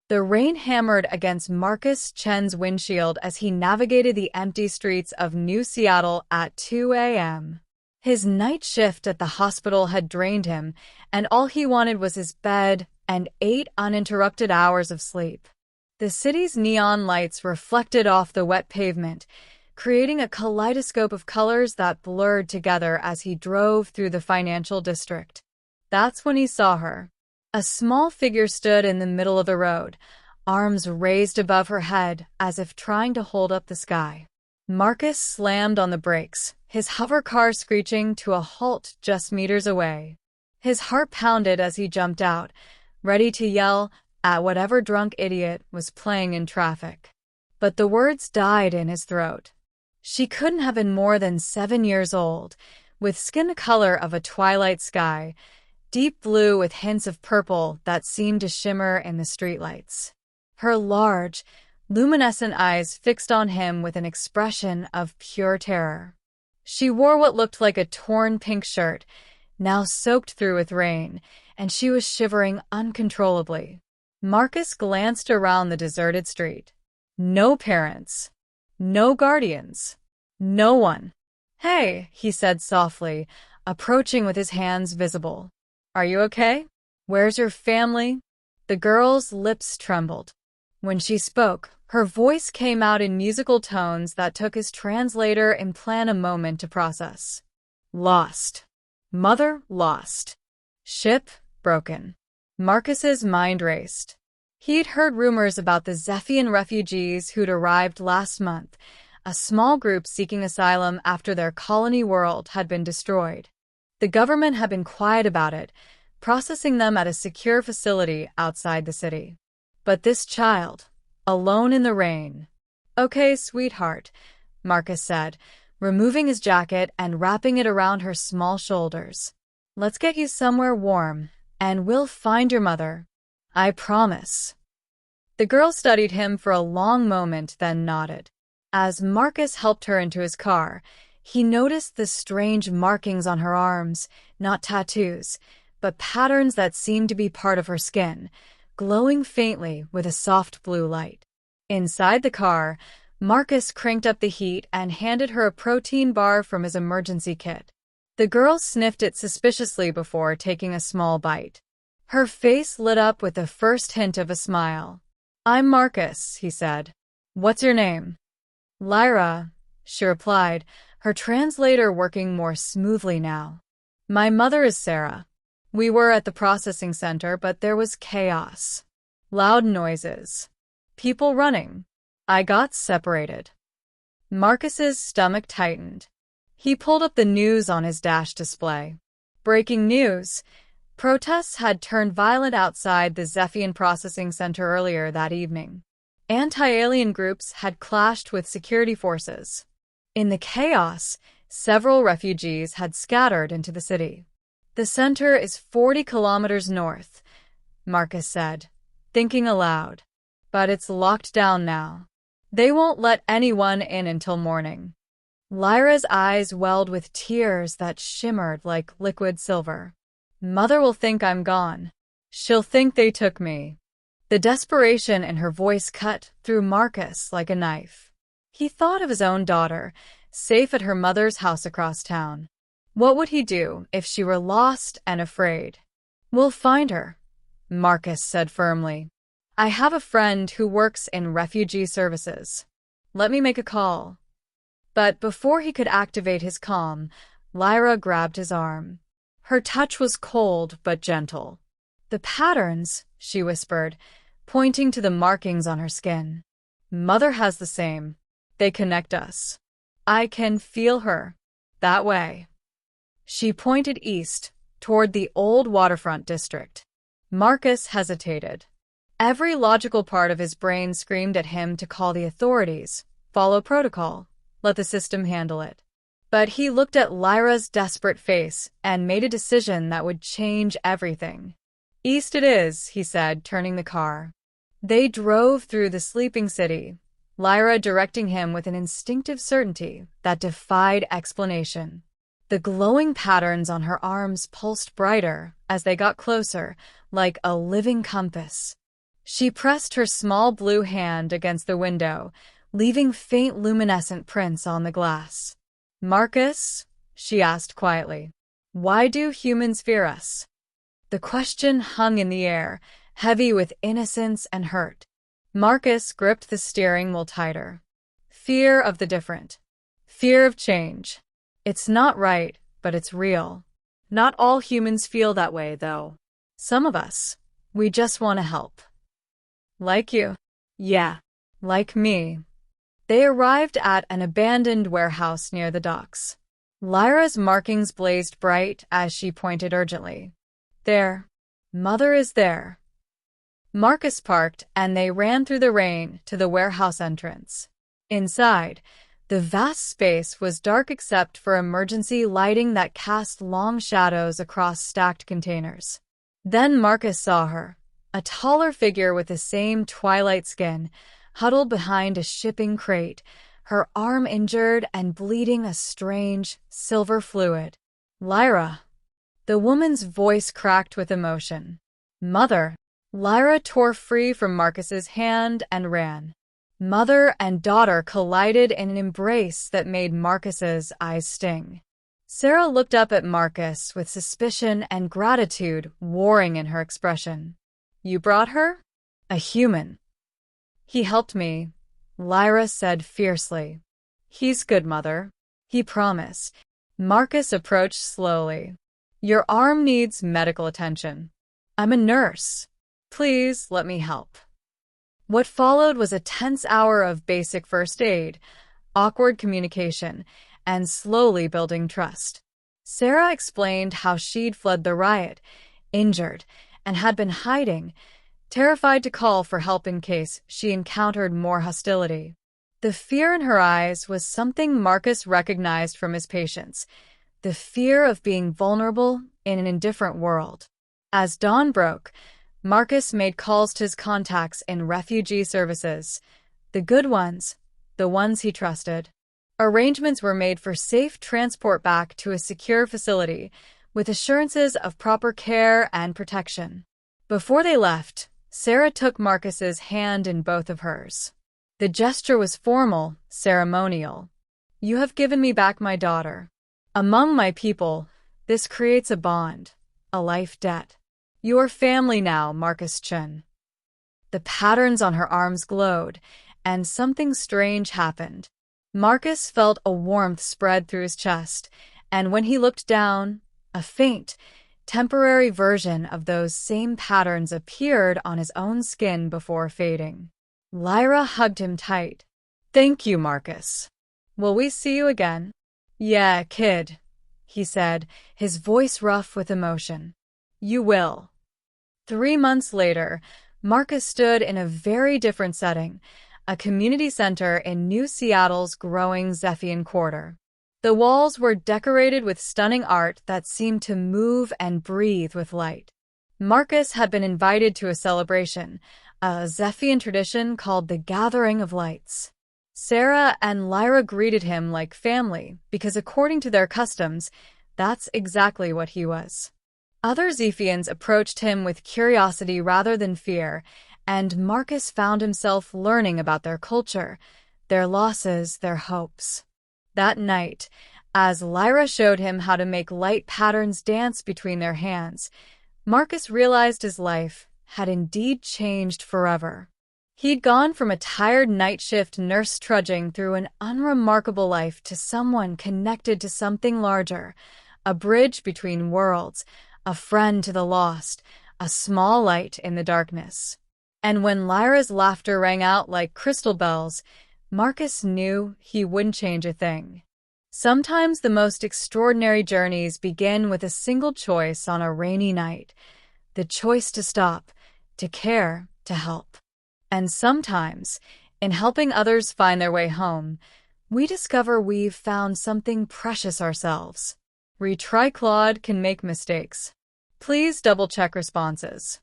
The rain hammered against Marcus Chen's windshield as he navigated the empty streets of New Seattle at 2 a.m. His night shift at the hospital had drained him, and all he wanted was his bed and 8 uninterrupted hours of sleep. The city's neon lights reflected off the wet pavement, creating a kaleidoscope of colors that blurred together as he drove through the financial district. That's when he saw her. A small figure stood in the middle of the road, arms raised above her head as if trying to hold up the sky. Marcus slammed on the brakes, his hover car screeching to a halt just meters away. His heart pounded as he jumped out, ready to yell at whatever drunk idiot was playing in traffic. But the words died in his throat. She couldn't have been more than 7 years old, with skin the color of a twilight sky, deep blue with hints of purple that seemed to shimmer in the streetlights. Her large, luminescent eyes fixed on him with an expression of pure terror. She wore what looked like a torn pink shirt, now soaked through with rain, and she was shivering uncontrollably. Marcus glanced around the deserted street. No parents. No guardians. No one. "Hey," he said softly, approaching with his hands visible. "Are you okay? Where's your family?" The girl's lips trembled. When she spoke, her voice came out in musical tones that took his translator and plan a moment to process. Lost. Mother lost. Ship broken. Marcus's mind raced. He'd heard rumors about the Zephian refugees who'd arrived last month, a small group seeking asylum after their colony world had been destroyed. The government had been quiet about it, processing them at a secure facility outside the city. But this child, alone in the rain. "Okay, sweetheart," Marcus said, removing his jacket and wrapping it around her small shoulders. "Let's get you somewhere warm, and we'll find your mother. I promise." The girl studied him for a long moment, then nodded. As Marcus helped her into his car, he noticed the strange markings on her arms, not tattoos, but patterns that seemed to be part of her skin, glowing faintly with a soft blue light. Inside the car, Marcus cranked up the heat and handed her a protein bar from his emergency kit. The girl sniffed it suspiciously before taking a small bite. Her face lit up with the first hint of a smile. "I'm Marcus," he said. "What's your name?" "Lyra," she replied, her translator working more smoothly now. "My mother is Sarah. We were at the processing center, but there was chaos. Loud noises. People running. I got separated." Marcus's stomach tightened. He pulled up the news on his dash display. Breaking news. Protests had turned violent outside the Zephian processing center earlier that evening. Anti-alien groups had clashed with security forces. In the chaos, several refugees had scattered into the city. "The center is 40 kilometers north," Marcus said, thinking aloud. "But it's locked down now. They won't let anyone in until morning." Lyra's eyes welled with tears that shimmered like liquid silver. "Mother will think I'm gone. She'll think they took me." The desperation in her voice cut through Marcus like a knife. He thought of his own daughter, safe at her mother's house across town. What would he do if she were lost and afraid? "We'll find her," Marcus said firmly. "I have a friend who works in refugee services. Let me make a call." But before he could activate his calm, Lyra grabbed his arm. Her touch was cold but gentle. "The patterns," she whispered, pointing to the markings on her skin. "Mother has the same. They connect us. I can feel her. That way." She pointed east, toward the old waterfront district. Marcus hesitated. Every logical part of his brain screamed at him to call the authorities, follow protocol, let the system handle it. But he looked at Lyra's desperate face and made a decision that would change everything. "East it is," he said, turning the car. They drove through the sleeping city, Lyra directing him with an instinctive certainty that defied explanation. The glowing patterns on her arms pulsed brighter as they got closer, like a living compass. She pressed her small blue hand against the window, leaving faint luminescent prints on the glass. "Marcus?" she asked quietly. "Why do humans fear us?" The question hung in the air, heavy with innocence and hurt. Marcus gripped the steering wheel tighter. Fear of the different. Fear of change. It's not right, but it's real. Not all humans feel that way, though. Some of us, we just want to help. Like you. Yeah, like me. They arrived at an abandoned warehouse near the docks. Lyra's markings blazed bright as she pointed urgently. "There. Mother is there." Marcus parked, and they ran through the rain to the warehouse entrance. Inside, the vast space was dark except for emergency lighting that cast long shadows across stacked containers. Then Marcus saw her, a taller figure with the same twilight skin, huddled behind a shipping crate, her arm injured and bleeding a strange, silver fluid. "Lyra." The woman's voice cracked with emotion. "Mother." Lyra tore free from Marcus's hand and ran. Mother and daughter collided in an embrace that made Marcus's eyes sting. Sarah looked up at Marcus with suspicion and gratitude warring in her expression. "You brought her?" "A human." "He helped me," Lyra said fiercely. "He's good, Mother." "He promised." Marcus approached slowly. "Your arm needs medical attention. I'm a nurse. Please let me help." What followed was a tense hour of basic first aid, awkward communication, and slowly building trust. Sarah explained how she'd fled the riot, injured, and had been hiding, terrified to call for help in case she encountered more hostility. The fear in her eyes was something Marcus recognized from his patients, the fear of being vulnerable in an indifferent world. As dawn broke, Marcus made calls to his contacts in refugee services, the good ones, the ones he trusted. Arrangements were made for safe transport back to a secure facility, with assurances of proper care and protection. Before they left, Sarah took Marcus's hand in both of hers. The gesture was formal, ceremonial. "You have given me back my daughter. Among my people, this creates a bond, a life debt. You are family now, Marcus Chen." The patterns on her arms glowed, and something strange happened. Marcus felt a warmth spread through his chest, and when he looked down, a faint, temporary version of those same patterns appeared on his own skin before fading. Lyra hugged him tight. "Thank you, Marcus. Will we see you again?" "Yeah, kid," he said, his voice rough with emotion. "You will." 3 months later, Marcus stood in a very different setting, a community center in New Seattle's growing Zephian quarter. The walls were decorated with stunning art that seemed to move and breathe with light. Marcus had been invited to a celebration, a Zephian tradition called the Gathering of Lights. Sarah and Lyra greeted him like family because, according to their customs, that's exactly what he was. Other Zephians approached him with curiosity rather than fear, and Marcus found himself learning about their culture, their losses, their hopes. That night, as Lyra showed him how to make light patterns dance between their hands, Marcus realized his life had indeed changed forever. He'd gone from a tired night shift nurse trudging through an unremarkable life to someone connected to something larger, a bridge between worlds, a friend to the lost, a small light in the darkness. And when Lyra's laughter rang out like crystal bells, Marcus knew he wouldn't change a thing. Sometimes the most extraordinary journeys begin with a single choice on a rainy night, the choice to stop, to care, to help. And sometimes, in helping others find their way home, we discover we've found something precious ourselves. Retry Claude can make mistakes. Please double-check responses.